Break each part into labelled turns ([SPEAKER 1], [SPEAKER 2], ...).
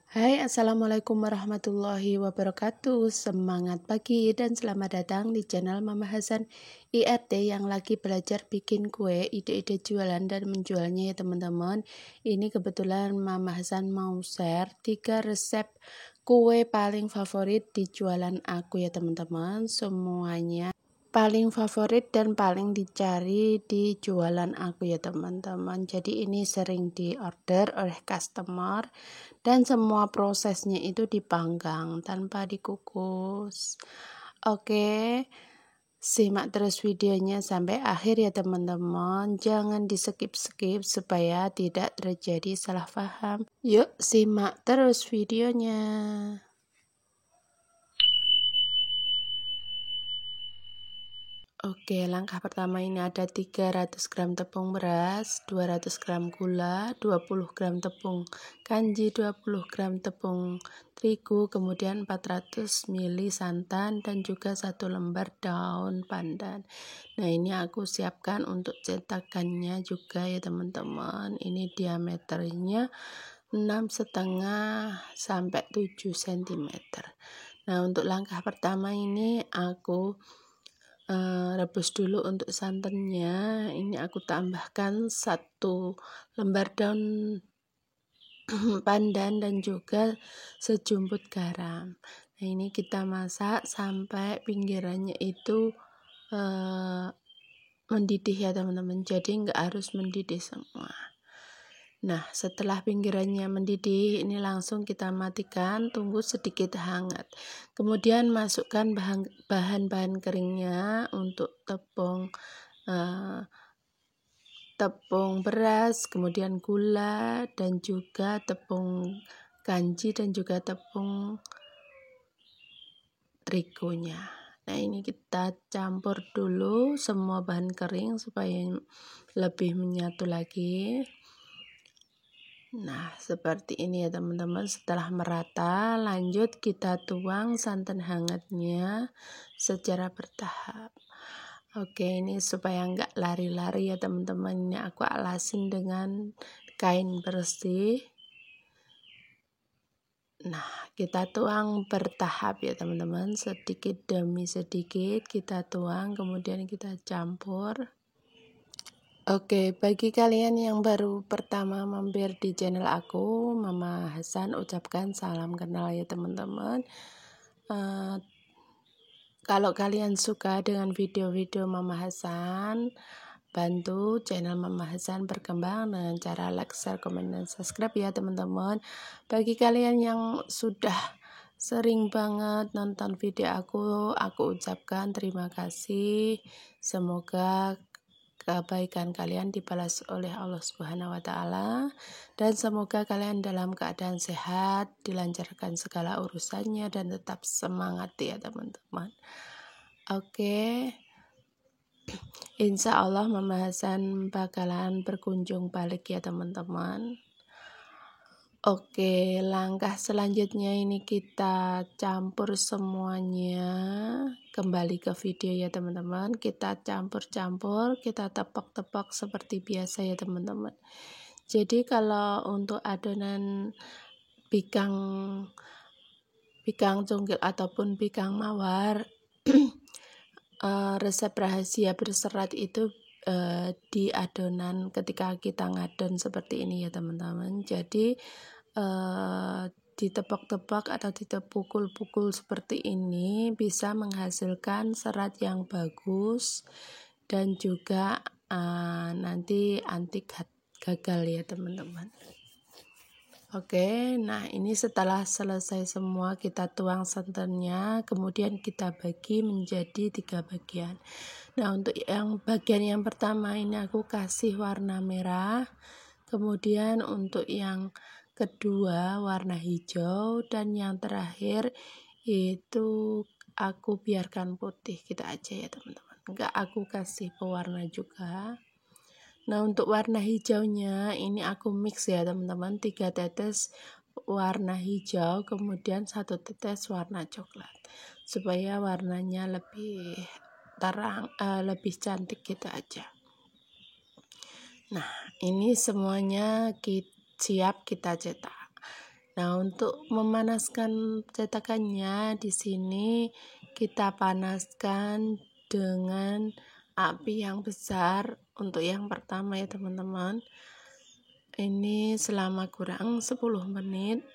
[SPEAKER 1] Hai, Assalamualaikum warahmatullahi wabarakatuh. Semangat pagi dan selamat datang di channel Mama Hasan IRT yang lagi belajar bikin kue, ide-ide jualan dan menjualnya ya teman-teman. Ini kebetulan Mama Hasan mau share 3 resep kue paling favorit di jualan aku ya teman-teman. Semuanya paling favorit dan paling dicari di jualan aku ya teman-teman. Jadi ini sering diorder oleh customer dan semua prosesnya itu dipanggang tanpa dikukus. Oke, simak terus videonya sampai akhir ya teman-teman. Jangan di skip-skip supaya tidak terjadi salah paham. Yuk simak terus videonya. Oke, langkah pertama ini ada 300 gram tepung beras, 200 gram gula, 20 gram tepung kanji, 20 gram tepung terigu, kemudian 400 ml santan dan juga 1 lembar daun pandan. Nah, ini aku siapkan untuk cetakannya juga ya teman-teman. Ini diameternya 6,5 sampai 7 cm. Nah, untuk langkah pertama ini aku rebus dulu untuk santannya. Ini aku tambahkan 1 lembar daun pandan dan juga sejumput garam. Nah, ini kita masak sampai pinggirannya itu mendidih ya teman-teman. Jadi nggak harus mendidih semua. Nah, setelah pinggirannya mendidih, ini langsung kita matikan, tunggu sedikit hangat. Kemudian masukkan bahan-bahan keringnya untuk tepung beras, kemudian gula, dan juga tepung kanji dan juga tepung terigunya. Nah, ini kita campur dulu semua bahan kering supaya lebih menyatu lagi. Nah, seperti ini ya teman-teman. Setelah merata, lanjut kita tuang santan hangatnya secara bertahap. Oke, ini supaya enggak lari-lari ya teman-teman. Ini aku alasin dengan kain bersih. Nah, kita tuang bertahap ya teman-teman. Sedikit demi sedikit kita tuang, kemudian kita campur. Oke, bagi kalian yang baru pertama mampir di channel aku, Mama Hasan ucapkan salam kenal ya teman-teman. Kalau kalian suka dengan video-video Mama Hasan, bantu channel Mama Hasan berkembang dengan cara like, share, komen, dan subscribe ya teman-teman. Bagi kalian yang sudah sering banget nonton video aku ucapkan terima kasih. Semoga kebaikan kalian dibalas oleh Allah Subhanahu wa Ta'ala, dan semoga kalian dalam keadaan sehat, dilancarkan segala urusannya, dan tetap semangat ya teman-teman. Oke, insya Allah Mama Hasan bakalan berkunjung balik ya teman-teman. Oke, langkah selanjutnya ini kita campur semuanya. Kembali ke video ya teman-teman. Kita campur-campur, kita tepok-tepok seperti biasa ya teman-teman. Jadi kalau untuk adonan pikang cungkil ataupun pikang mawar, resep rahasia berserat itu di adonan ketika kita ngadon seperti ini ya teman-teman. Jadi ditepok-tepok atau ditepukul-pukul seperti ini bisa menghasilkan serat yang bagus dan juga nanti anti gagal ya teman-teman. Oke, nah ini setelah selesai semua kita tuang santannya, kemudian kita bagi menjadi 3 bagian. Nah, untuk yang bagian yang pertama ini aku kasih warna merah, kemudian untuk yang kedua warna hijau, dan yang terakhir itu aku biarkan putih gitu aja ya teman-teman. Enggak aku kasih pewarna juga. Nah, untuk warna hijaunya ini aku mix ya teman-teman, 3 tetes warna hijau kemudian 1 tetes warna coklat supaya warnanya lebih terang, lebih cantik gitu aja. Nah, ini semuanya siap kita cetak. Nah, untuk memanaskan cetakannya di sini kita panaskan dengan api yang besar untuk yang pertama ya teman-teman. Ini selama kurang 10 menit.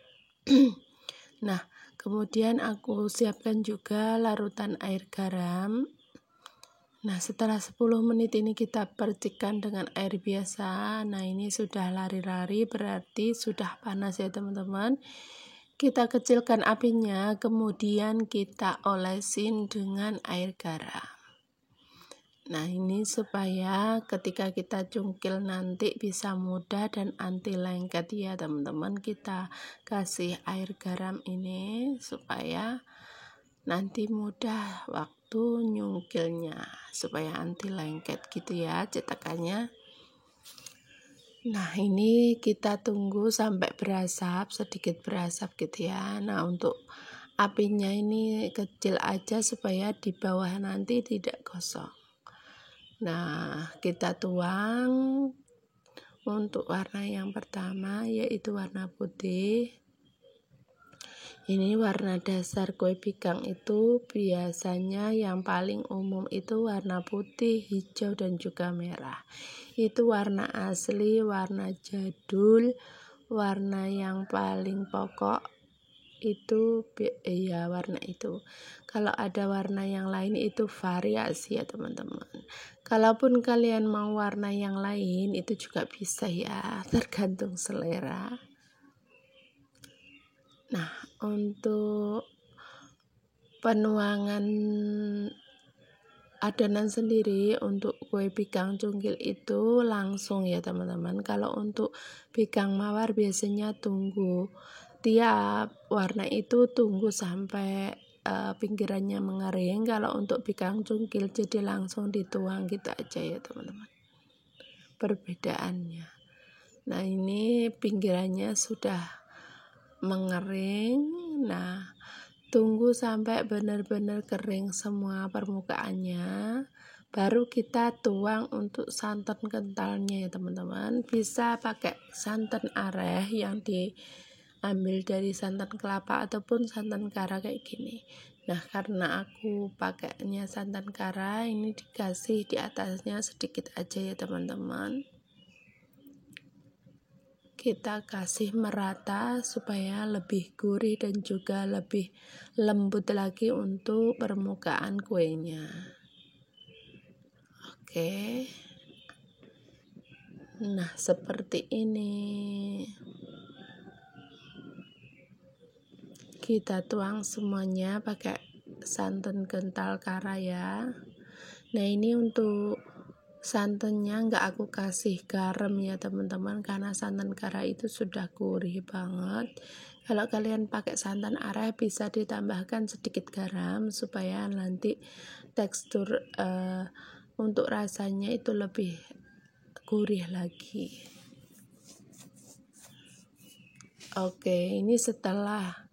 [SPEAKER 1] Nah, kemudian aku siapkan juga larutan air garam. Nah, setelah 10 menit ini kita percikan dengan air biasa. Nah, ini sudah lari-lari, berarti sudah panas ya teman-teman. Kita kecilkan apinya, kemudian kita olesin dengan air garam. Nah, ini supaya ketika kita cungkil nanti bisa mudah dan anti lengket ya teman-teman. Kita kasih air garam ini supaya nanti mudah waktu nyungkilnya, supaya anti lengket gitu ya cetakannya. Nah, ini kita tunggu sampai berasap, sedikit berasap gitu ya. Nah, untuk apinya ini kecil aja supaya di bawah nanti tidak gosong. Nah, kita tuang untuk warna yang pertama yaitu warna putih. Ini warna dasar kue pigang itu biasanya yang paling umum itu warna putih, hijau, dan juga merah. Itu warna asli, warna jadul, warna yang paling pokok itu ya warna itu. Kalau ada warna yang lain itu variasi ya teman-teman. Kalaupun kalian mau warna yang lain itu juga bisa ya, tergantung selera. Nah, untuk penuangan adonan sendiri untuk kue pigang cungkil itu langsung ya teman-teman. Kalau untuk pigang mawar biasanya tunggu tiap warna itu tunggu sampai pinggirannya mengering. Kalau untuk pigang cungkil jadi langsung dituang gitu aja ya teman-teman, perbedaannya. Nah, ini pinggirannya sudah mengering. Nah, tunggu sampai benar-benar kering semua permukaannya, baru kita tuang untuk santan kentalnya ya teman-teman. Bisa pakai santan areh yang diambil dari santan kelapa ataupun santan kara kayak gini. Nah, karena aku pakainya santan kara, ini dikasih di atasnya sedikit aja ya teman-teman. Kita kasih merata supaya lebih gurih dan juga lebih lembut lagi untuk permukaan kuenya. Oke. Nah, seperti ini. Kita tuang semuanya pakai santan kental kara ya. Nah, ini untuk santannya nggak aku kasih garam ya teman-teman, karena santan kara itu sudah gurih banget. Kalau kalian pakai santan areh bisa ditambahkan sedikit garam supaya nanti tekstur untuk rasanya itu lebih gurih lagi. Oke, ini setelah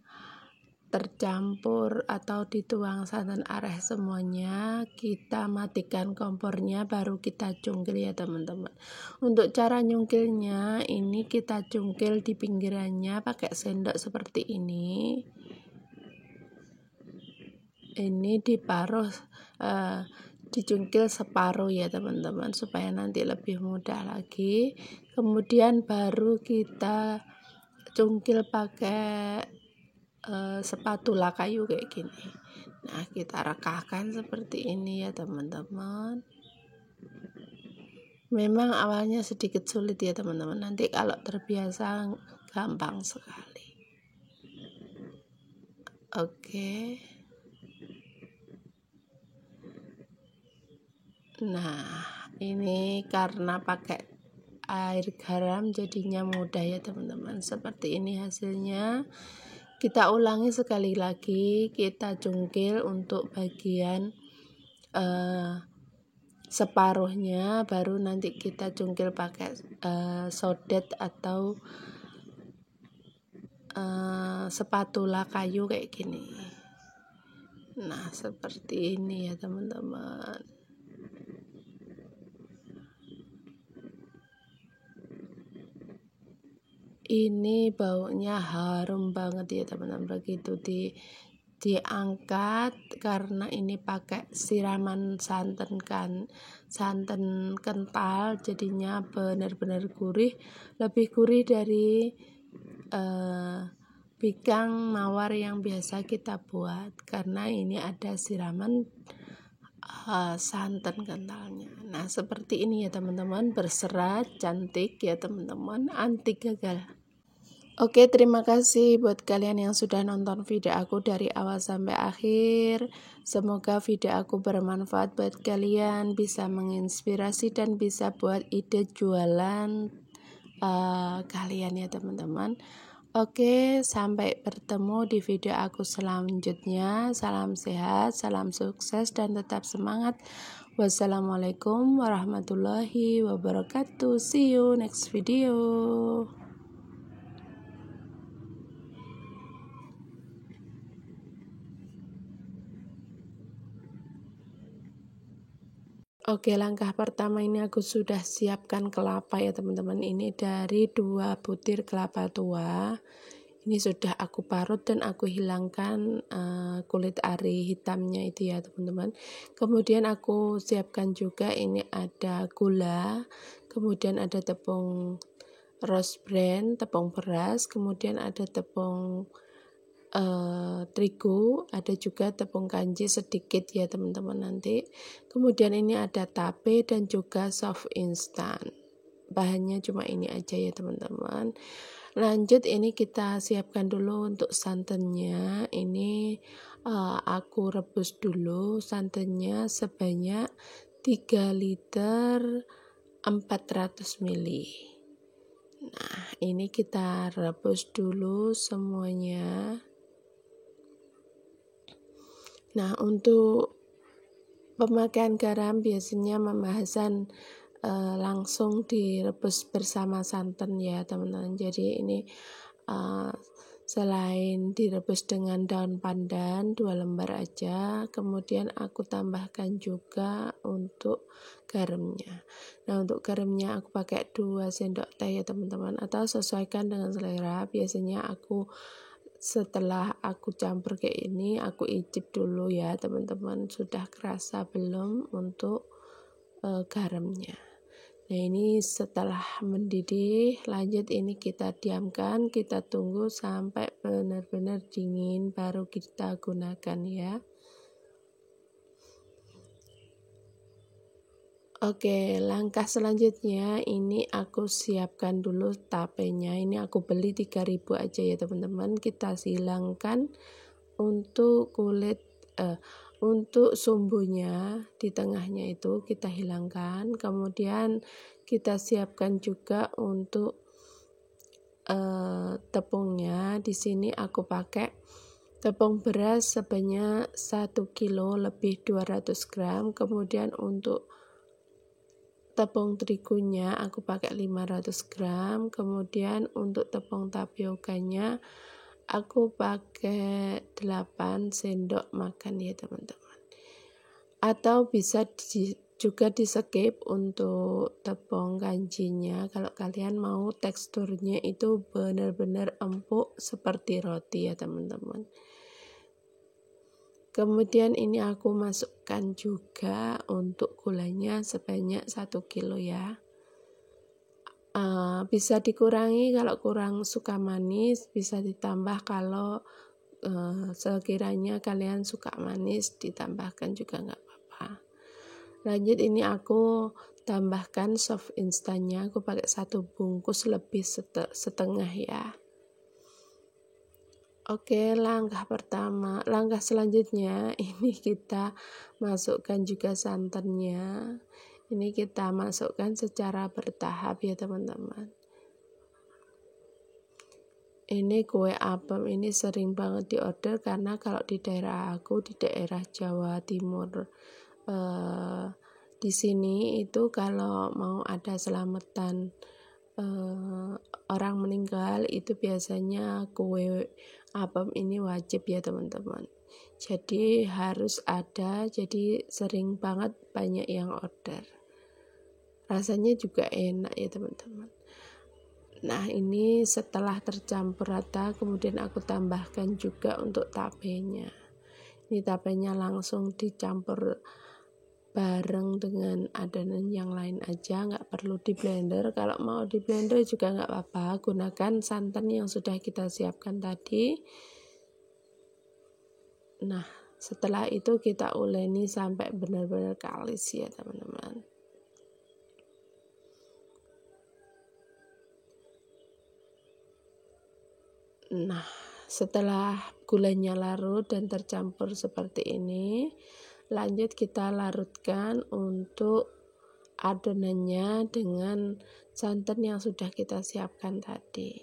[SPEAKER 1] tercampur atau dituang santan areh semuanya, kita matikan kompornya, baru kita cungkil ya teman-teman. Untuk cara nyungkilnya ini kita cungkil di pinggirannya pakai sendok seperti ini. Ini diparuh dicungkil separuh ya teman-teman supaya nanti lebih mudah lagi. Kemudian baru kita cungkil pakai spatula kayu kayak gini. Nah, kita rekahkan seperti ini ya teman-teman. Memang awalnya sedikit sulit ya teman-teman, nanti kalau terbiasa gampang sekali. Oke. Nah, ini karena pakai air garam jadinya mudah ya teman-teman. Seperti ini hasilnya. Kita ulangi sekali lagi, kita cungkil untuk bagian separuhnya, baru nanti kita cungkil pakai sodet atau spatula kayu kayak gini. Nah, seperti ini ya teman-teman. ini baunya harum banget ya teman-teman. Begitu diangkat, karena ini pakai siraman santan kental, jadinya benar-benar gurih, lebih gurih dari pigang mawar yang biasa kita buat, karena ini ada siraman santan kentalnya. Nah seperti ini ya teman-teman, berserat, cantik ya teman-teman, antik gagal. Oke, terima kasih buat kalian yang sudah nonton video aku dari awal sampai akhir. Semoga video aku bermanfaat buat kalian, bisa menginspirasi dan bisa buat ide jualan kalian ya teman-teman. Oke, sampai bertemu di video aku selanjutnya. Salam sehat, salam sukses, dan tetap semangat. Wassalamualaikum warahmatullahi wabarakatuh. See you next video. Oke, langkah pertama ini aku sudah siapkan kelapa ya teman-teman. Ini dari 2 butir kelapa tua. Ini sudah aku parut dan aku hilangkan kulit ari hitamnya itu ya teman-teman. Kemudian aku siapkan juga ini ada gula, kemudian ada tepung rose bran, tepung beras, kemudian ada tepung terigu, ada juga tepung kanji sedikit ya teman-teman nanti. Kemudian ini ada tape dan juga soft instan. Bahannya cuma ini aja ya teman-teman. Lanjut, ini kita siapkan dulu untuk santannya. Ini aku rebus dulu santannya sebanyak 3 liter 400 ml. Nah ini kita rebus dulu semuanya. Nah untuk pemakaian garam biasanya Mama Hasan langsung direbus bersama santan ya teman-teman. Jadi ini selain direbus dengan daun pandan 2 lembar aja, kemudian aku tambahkan juga untuk garamnya. Nah untuk garamnya aku pakai 2 sendok teh ya teman-teman, atau sesuaikan dengan selera. Biasanya aku setelah aku campur kayak ini, aku icip dulu ya teman-teman, sudah kerasa belum untuk garamnya. Nah ini setelah mendidih, lanjut ini kita diamkan, kita tunggu sampai benar-benar dingin baru kita gunakan ya. Oke, langkah selanjutnya ini aku siapkan dulu tapenya. Ini aku beli 3.000 aja ya teman-teman. Kita hilangkan untuk kulit untuk sumbunya di tengahnya itu kita hilangkan. Kemudian kita siapkan juga untuk tepungnya. Di sini aku pakai tepung beras sebanyak 1 kilo lebih 200 gram. Kemudian untuk tepung terigunya aku pakai 500 gram. Kemudian untuk tepung tapiokanya aku pakai 8 sendok makan ya teman-teman. Atau bisa juga di skip untuk tepung kanjinya kalau kalian mau teksturnya itu benar-benar empuk seperti roti ya teman-teman. Kemudian ini aku masukkan juga untuk gulanya sebanyak 1 kilo ya. Bisa dikurangi kalau kurang suka manis, bisa ditambah kalau sekiranya kalian suka manis, ditambahkan juga nggak apa-apa. Lanjut, ini aku tambahkan soft instannya, aku pakai 1 bungkus lebih setengah ya. Oke, langkah selanjutnya ini kita masukkan juga santannya. Ini kita masukkan secara bertahap ya teman-teman. Ini kue apem ini sering banget diorder karena kalau di daerah aku, di daerah Jawa Timur, di sini itu kalau mau ada selamatan orang meninggal itu biasanya kue apem ini wajib ya teman-teman. Jadi harus ada, jadi sering banget banyak yang order. Rasanya juga enak ya teman-teman. Nah, ini setelah tercampur rata, kemudian aku tambahkan juga untuk tapenya. Ini tapenya langsung dicampur bareng dengan adonan yang lain aja, nggak perlu di blender. Kalau mau di blender juga nggak apa-apa, gunakan santan yang sudah kita siapkan tadi. Nah, setelah itu kita uleni sampai benar-benar kalis ya teman-teman. Nah, setelah gulanya larut dan tercampur seperti ini, lanjut kita larutkan untuk adonannya dengan santan yang sudah kita siapkan tadi.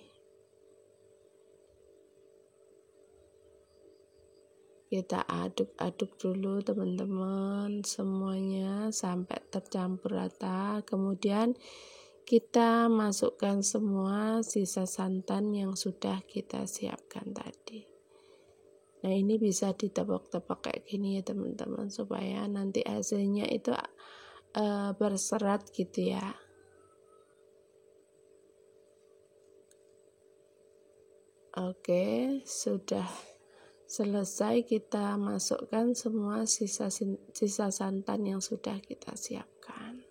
[SPEAKER 1] Kita aduk-aduk dulu teman-teman semuanya sampai tercampur rata. Kemudian kita masukkan semua sisa santan yang sudah kita siapkan tadi. Nah, ini bisa ditepok-tepok kayak gini ya teman-teman, supaya nanti hasilnya itu berserat gitu ya. Oke, sudah selesai, kita masukkan semua sisa santan yang sudah kita siapkan.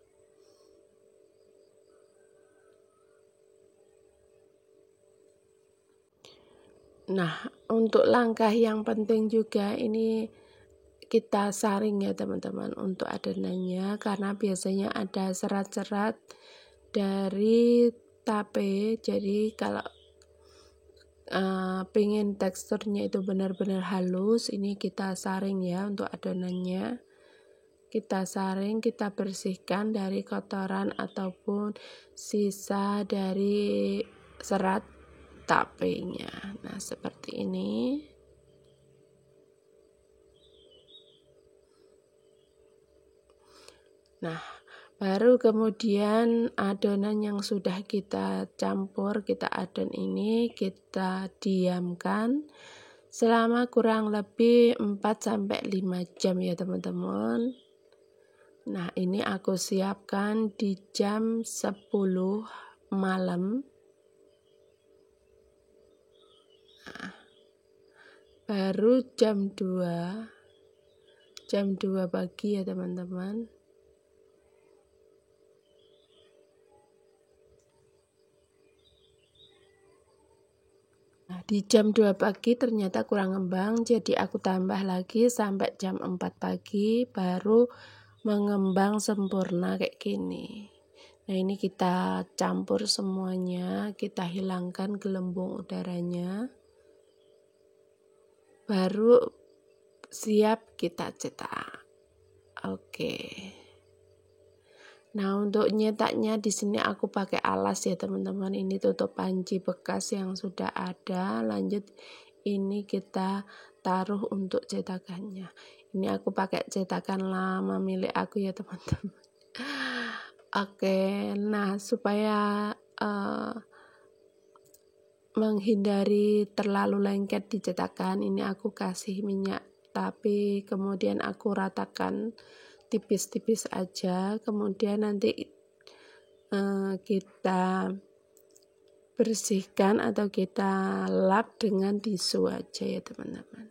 [SPEAKER 1] Nah, untuk langkah yang penting juga ini kita saring ya teman-teman untuk adonannya, karena biasanya ada serat-serat dari tape. Jadi kalau pengen teksturnya itu benar-benar halus, ini kita saring ya untuk adonannya. Kita saring, kita bersihkan dari kotoran ataupun sisa dari serat tapenya. Nah, seperti ini. Nah, baru kemudian adonan yang sudah kita campur, kita adon ini kita diamkan selama kurang lebih 4-5 jam ya teman-teman. Nah, ini aku siapkan di jam 10 malam. Nah, baru jam 2 pagi ya teman-teman. Nah, di jam 2 pagi ternyata kurang ngembang, jadi aku tambah lagi sampai jam 4 pagi baru mengembang sempurna kayak gini. Nah, ini kita campur semuanya, kita hilangkan gelembung udaranya. Baru siap kita cetak. Oke. Nah, untuk nyetaknya di sini aku pakai alas ya teman-teman. Ini tutup panci bekas yang sudah ada. Lanjut ini kita taruh untuk cetakannya. Ini aku pakai cetakan lama milik aku ya teman-teman. Oke, nah supaya menghindari terlalu lengket di cetakan, ini aku kasih minyak, tapi kemudian aku ratakan tipis-tipis aja. Kemudian nanti kita bersihkan atau kita lap dengan tisu aja ya teman-teman.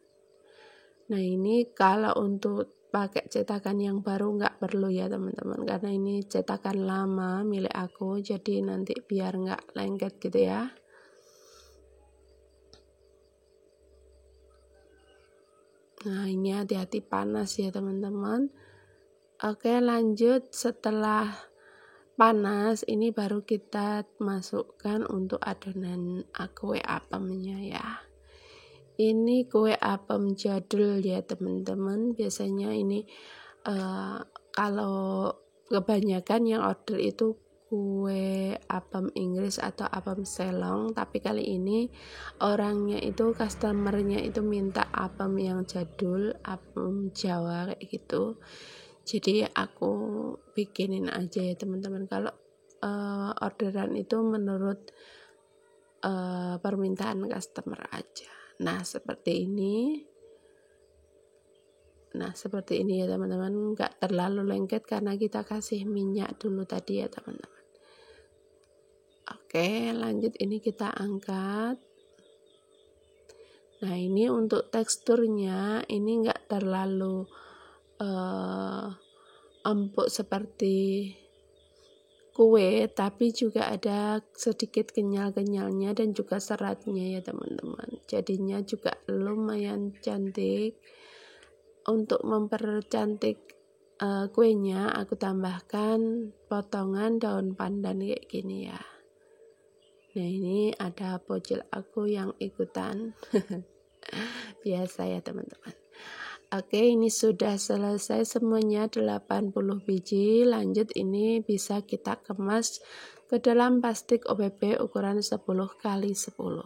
[SPEAKER 1] Nah, ini kalau untuk pakai cetakan yang baru nggak perlu ya teman-teman, karena ini cetakan lama milik aku, jadi nanti biar nggak lengket gitu ya. Nah, ini hati-hati panas ya teman-teman. Oke, lanjut. Setelah panas ini baru kita masukkan untuk adonan kue apemnya ya. Ini kue apem jadul ya teman-teman. Biasanya ini kalau kebanyakan yang order itu kue apem Inggris atau apem Selong, tapi kali ini orangnya itu customernya itu minta apem yang jadul, apem Jawa kayak gitu. Jadi aku bikinin aja ya teman-teman. Kalau orderan itu menurut permintaan customer aja. Nah, seperti ini. Nah, seperti ini ya teman-teman, nggak terlalu lengket karena kita kasih minyak dulu tadi ya teman-teman. Oke. Oke, lanjut ini kita angkat. Nah, ini untuk teksturnya ini enggak terlalu empuk seperti kue, tapi juga ada sedikit kenyal-kenyalnya dan juga seratnya ya teman-teman. Jadinya juga lumayan cantik. Untuk mempercantik kuenya, aku tambahkan potongan daun pandan kayak gini ya. Nah, ini ada bocil aku yang ikutan. Biasa ya teman-teman. Oke, ini sudah selesai semuanya 80 biji. Lanjut ini bisa kita kemas ke dalam plastik OPP ukuran 10 x 10.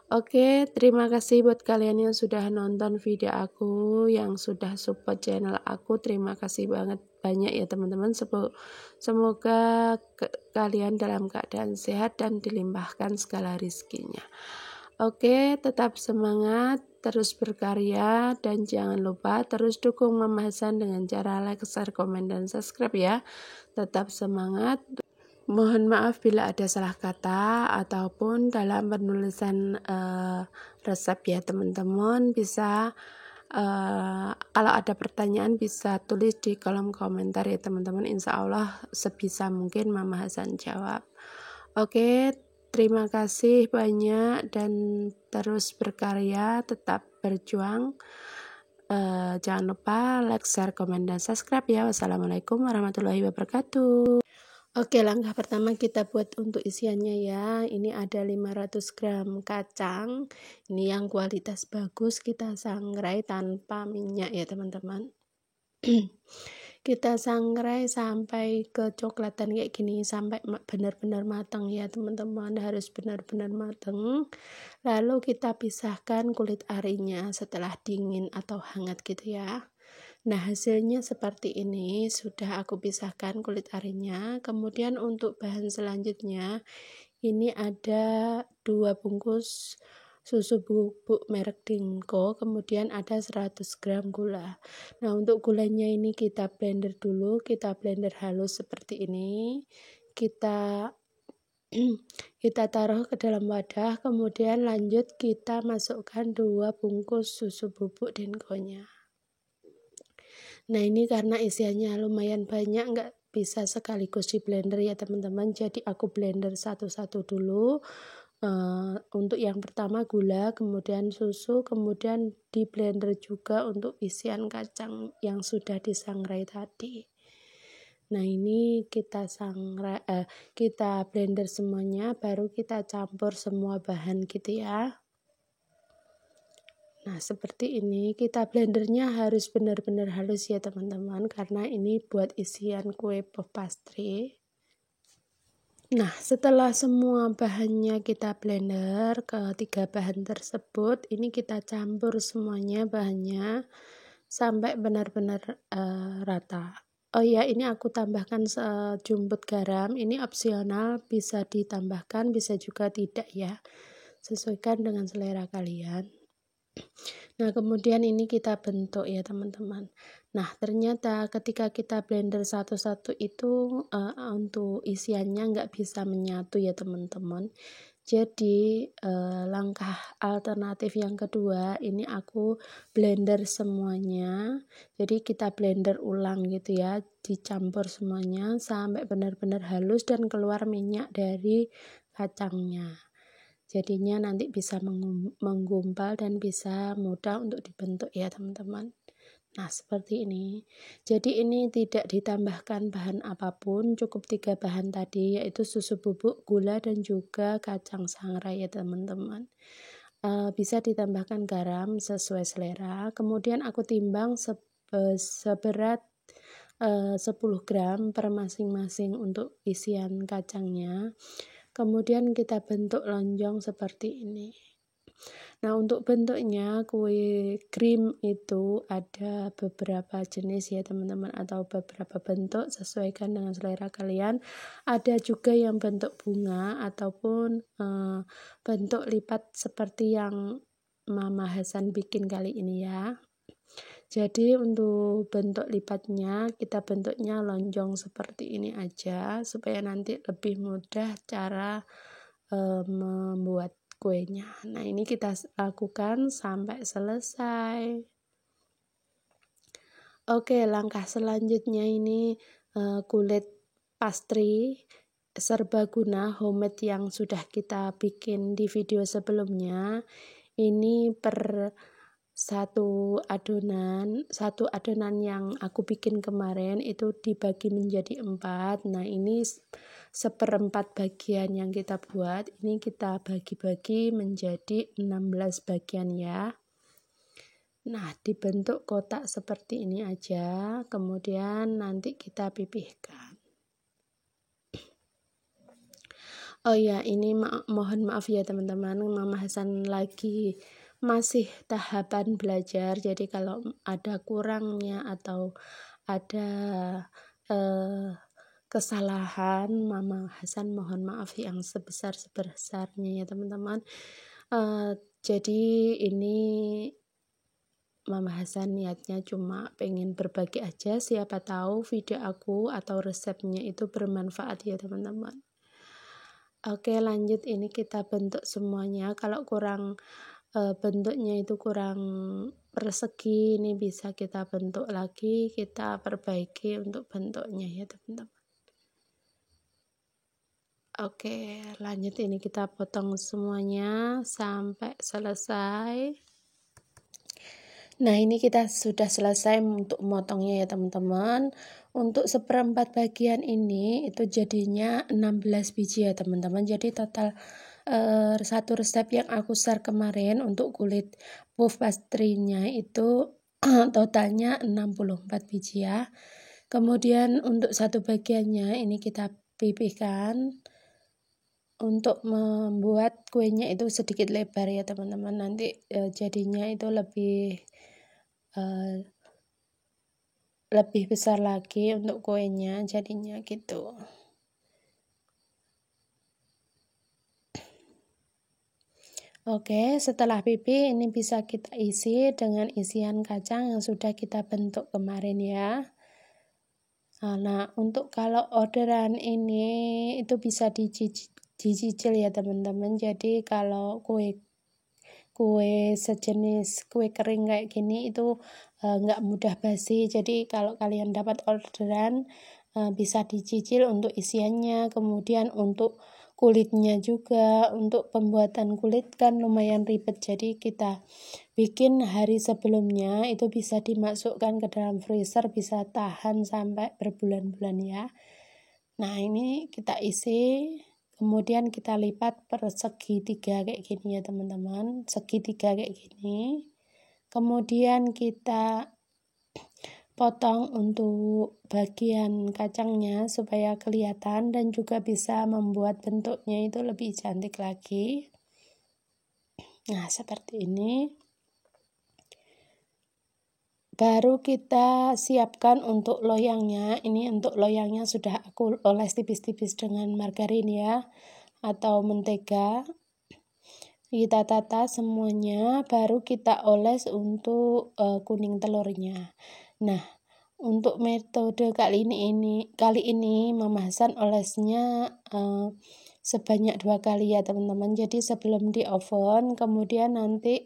[SPEAKER 1] Oke, terima kasih buat kalian yang sudah nonton video aku, yang sudah support channel aku. Terima kasih banyak ya teman-teman. Semoga kalian dalam keadaan sehat dan dilimpahkan segala rizkinya. Oke, tetap semangat, terus berkarya, dan jangan lupa terus dukung Mama Hasan dengan cara like, share, komen, dan subscribe ya. Tetap semangat. Mohon maaf bila ada salah kata ataupun dalam penulisan resep ya teman-teman. Bisa kalau ada pertanyaan bisa tulis di kolom komentar ya teman-teman. Insya Allah sebisa mungkin Mama Hasan jawab. Oke, terima kasih banyak dan terus berkarya, tetap berjuang. Jangan lupa like, share, komen, dan subscribe ya. Wassalamualaikum warahmatullahi wabarakatuh. Oke, langkah pertama kita buat untuk isiannya ya. Ini ada 500 gram kacang. Ini yang kualitas bagus, kita sangrai tanpa minyak ya teman-teman. Kita sangrai sampai kecoklatan kayak gini, sampai benar-benar matang ya teman-teman, harus benar-benar matang. Lalu kita pisahkan kulit arinya setelah dingin atau hangat gitu ya. Nah, hasilnya seperti ini, sudah aku pisahkan kulit arinya. Kemudian untuk bahan selanjutnya, ini ada 2 bungkus susu bubuk merek Dinko, kemudian ada 100 gram gula. Nah, untuk gulanya ini kita blender dulu, kita blender halus seperti ini. Kita taruh ke dalam wadah, kemudian lanjut kita masukkan 2 bungkus susu bubuk Dinko-nya. Nah, ini karena isiannya lumayan banyak, nggak bisa sekaligus di blender ya teman-teman, jadi aku blender satu-satu dulu. Untuk yang pertama gula, kemudian susu, kemudian di blender juga untuk isian kacang yang sudah disangrai tadi. Nah, ini kita blender semuanya, baru kita campur semua bahan gitu ya. Nah, seperti ini, kita blendernya harus benar-benar halus ya teman-teman, karena ini buat isian kue puff pastry. Nah, setelah semua bahannya kita blender, ketiga bahan tersebut, ini kita campur semuanya bahannya sampai benar-benar rata. Oh ya, ini aku tambahkan sejumput garam, ini opsional, bisa ditambahkan, bisa juga tidak ya, sesuaikan dengan selera kalian. Nah, kemudian ini kita bentuk ya teman-teman. Nah, ternyata ketika kita blender satu-satu itu untuk isiannya nggak bisa menyatu ya teman-teman. Jadi langkah alternatif yang kedua, ini aku blender semuanya. Jadi kita blender ulang gitu ya, dicampur semuanya sampai benar-benar halus dan keluar minyak dari kacangnya. Jadinya nanti bisa menggumpal dan bisa mudah untuk dibentuk ya teman-teman. Nah, seperti ini. Jadi ini tidak ditambahkan bahan apapun, cukup 3 bahan tadi, yaitu susu bubuk, gula, dan juga kacang sangrai ya teman-teman. Bisa ditambahkan garam sesuai selera. Kemudian aku timbang seberat 10 gram per masing-masing untuk isian kacangnya. Kemudian kita bentuk lonjong seperti ini. Nah, untuk bentuknya kue krim itu ada beberapa jenis ya teman-teman, atau beberapa bentuk, sesuaikan dengan selera kalian. Ada juga yang bentuk bunga ataupun bentuk lipat seperti yang Mama Hasan bikin kali ini ya. Jadi untuk bentuk lipatnya kita bentuknya lonjong seperti ini aja supaya nanti lebih mudah cara membuat kuenya. Nah, ini kita lakukan sampai selesai. Oke, langkah selanjutnya ini kulit pastry serbaguna homemade yang sudah kita bikin di video sebelumnya. Ini per satu adonan yang aku bikin kemarin itu dibagi menjadi 4. Nah, ini seperempat bagian yang kita buat, ini kita bagi-bagi menjadi 16 bagian ya. Nah, dibentuk kotak seperti ini aja, kemudian nanti kita pipihkan. Oh ya, ini mohon maaf ya teman-teman, Mama Hasan lagi masih tahapan belajar, jadi kalau ada kurangnya atau ada kesalahan, Mama Hasan mohon maaf yang sebesar-sebesarnya ya teman-teman. Jadi ini Mama Hasan niatnya cuma pengen berbagi aja, siapa tahu video aku atau resepnya itu bermanfaat ya teman-teman. Oke, lanjut, ini kita bentuk semuanya. Kalau kurang bentuknya itu kurang persegi, ini bisa kita bentuk lagi, kita perbaiki untuk bentuknya ya teman-teman. Oke, lanjut, ini kita potong semuanya sampai selesai. Nah, ini kita sudah selesai untuk motongnya ya teman-teman. Untuk seperempat bagian ini itu jadinya 16 biji ya teman-teman. Jadi total satu resep yang aku share kemarin untuk kulit puff pastry-nya itu totalnya 64 biji ya. Kemudian untuk satu bagiannya ini kita pipihkan. Untuk membuat kuenya itu sedikit lebar ya teman-teman, nanti jadinya itu lebih besar lagi untuk kuenya jadinya gitu. Oke, setelah pipi ini bisa kita isi dengan isian kacang yang sudah kita bentuk kemarin ya. Nah, untuk kalau orderan ini itu bisa dicicil ya teman-teman. Jadi kalau kue sejenis kue kering kayak gini itu nggak mudah basi. Jadi kalau kalian dapat orderan bisa dicicil untuk isiannya, kemudian untuk kulitnya juga. Untuk pembuatan kulit kan lumayan ribet, jadi kita bikin hari sebelumnya itu bisa dimasukkan ke dalam freezer, bisa tahan sampai berbulan-bulan ya. Nah, ini kita isi, kemudian kita lipat per segitiga kayak gini ya teman-teman, segitiga kayak gini. Kemudian kita potong untuk bagian kacangnya supaya kelihatan dan juga bisa membuat bentuknya itu lebih cantik lagi. Nah, seperti ini. Baru kita siapkan untuk loyangnya. Ini untuk loyangnya sudah aku oles tipis-tipis dengan margarin ya, atau mentega. Kita tata semuanya, baru kita oles untuk kuning telurnya. Nah, untuk metode kali ini Mama Hasan olesnya sebanyak 2 kali ya teman-teman. Jadi sebelum di oven, kemudian nanti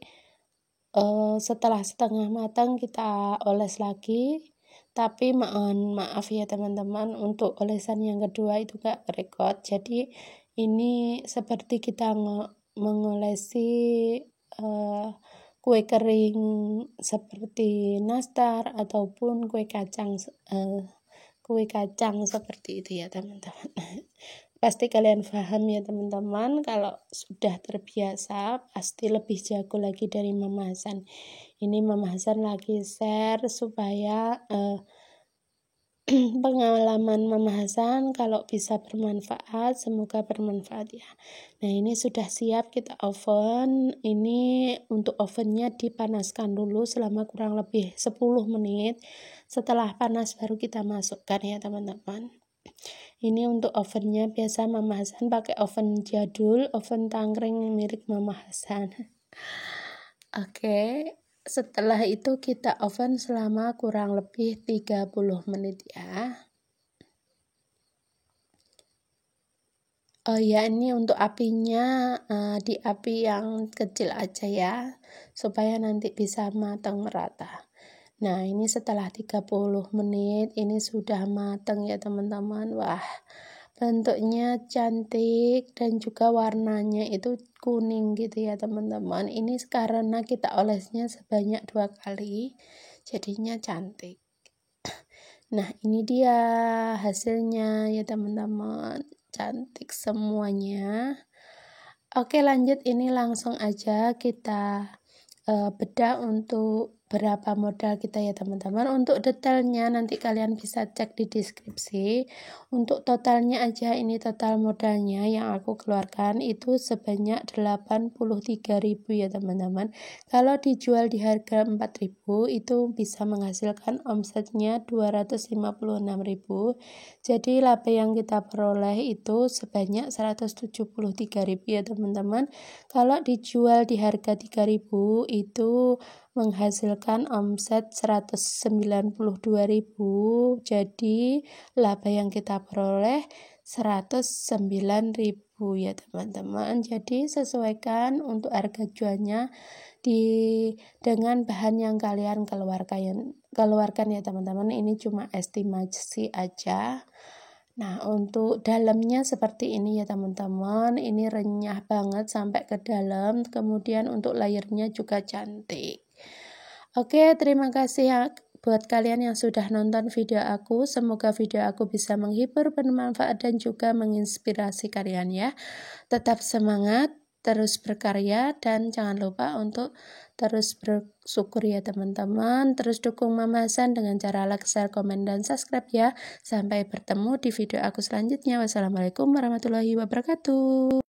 [SPEAKER 1] setelah setengah matang kita oles lagi. Tapi mohon maaf ya teman-teman, untuk olesan yang kedua itu gak kerekod. Jadi ini seperti kita mengolesi kue kering seperti nastar ataupun kue kacang seperti itu ya teman-teman. Pasti kalian paham ya teman-teman, kalau sudah terbiasa pasti lebih jago lagi dari Mama Hasan. Ini Mama Hasan lagi share supaya pengalaman Mama Hasan kalau bisa bermanfaat, semoga bermanfaat ya. Nah, ini sudah siap kita oven. Ini untuk ovennya dipanaskan dulu selama kurang lebih 10 menit. Setelah panas baru kita masukkan ya teman-teman. Ini untuk ovennya, biasa Mama Hasan pakai oven jadul, oven tangkring milik Mama Hasan. Oke. Setelah itu kita oven selama kurang lebih 30 menit ya. Oh ya, ini untuk apinya di api yang kecil aja ya, supaya nanti bisa matang merata. Nah, ini setelah 30 menit ini sudah matang ya teman-teman. Wah, bentuknya cantik dan juga warnanya itu kuning gitu ya teman-teman. Ini karena kita olesnya sebanyak 2 kali, jadinya cantik. Nah, ini dia hasilnya ya teman-teman. Cantik semuanya. Oke, lanjut, ini langsung aja kita bedah untuk berapa modal kita ya teman-teman. Untuk detailnya nanti kalian bisa cek di deskripsi. Untuk totalnya aja, ini total modalnya yang aku keluarkan itu sebanyak 83.000 ya teman-teman. Kalau dijual di harga 4.000 itu bisa menghasilkan omsetnya 256.000. Jadi laba yang kita peroleh itu sebanyak 173.000 ya teman-teman. Kalau dijual di harga 3.000 itu menghasilkan omset 192.000. Jadi laba yang kita peroleh 109.000 ya teman-teman. Jadi sesuaikan untuk harga jualnya dengan bahan yang kalian keluarkan ya teman-teman. Ini cuma estimasi aja. Nah, untuk dalamnya seperti ini ya teman-teman. Ini renyah banget sampai ke dalam. Kemudian untuk layernya juga cantik. Oke, terima kasih ya buat kalian yang sudah nonton video aku. Semoga video aku bisa menghibur, bermanfaat, dan juga menginspirasi kalian ya. Tetap semangat, terus berkarya, dan jangan lupa untuk terus bersyukur ya teman-teman. Terus dukung Mama Hasan dengan cara like, share, komen, dan subscribe ya. Sampai bertemu di video aku selanjutnya. Wassalamualaikum warahmatullahi wabarakatuh.